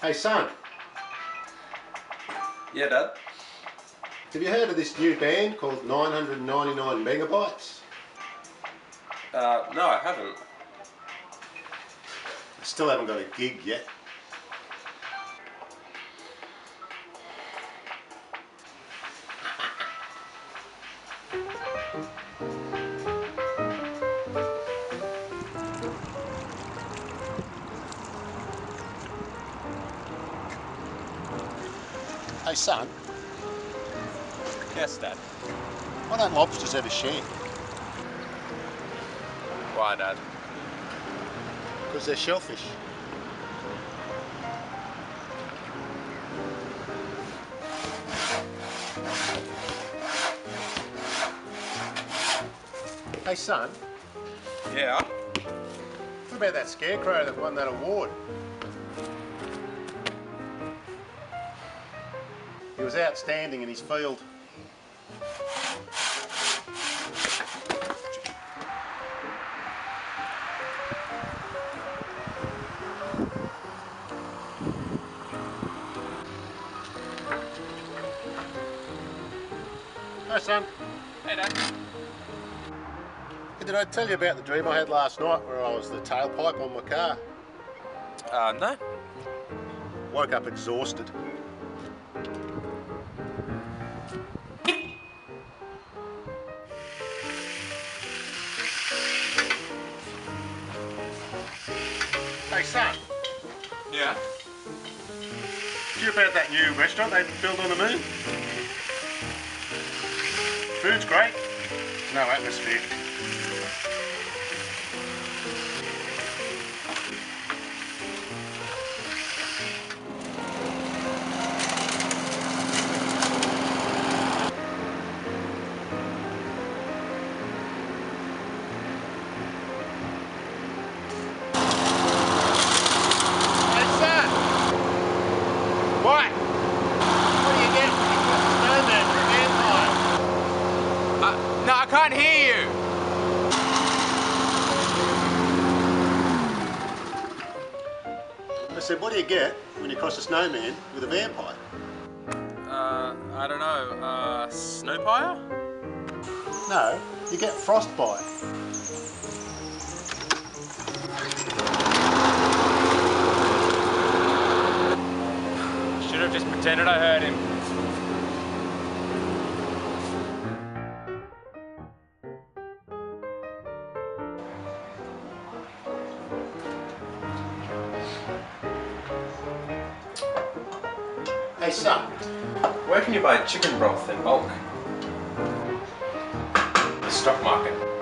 Hey son, Yeah, Dad? have you heard of this new band called 999 Megabytes? No, I haven't. I still haven't got a gig yet. Hey son, Yes, Dad. why don't lobsters ever share? Why, Dad? Because they're shellfish. Hey son, Yeah? what about that scarecrow that won that award? He was outstanding in his field. Hi son. Hey, Dad. Hey, did I tell you about the dream I had last night where I was the tailpipe on my car? No? Woke up exhausted. Hey son, Yeah? did you hear about that new restaurant they built on the moon? Food's great, no atmosphere. Hey son! What? What do you get when you put the snowman for a vampire? No, I can't hear you! I said, what do you get when you cross a snowman with a vampire? I don't know, Snowpire? No, you get frostbite. Should have just pretended I heard him. Hey son, Where can you buy chicken broth in bulk? The stock market.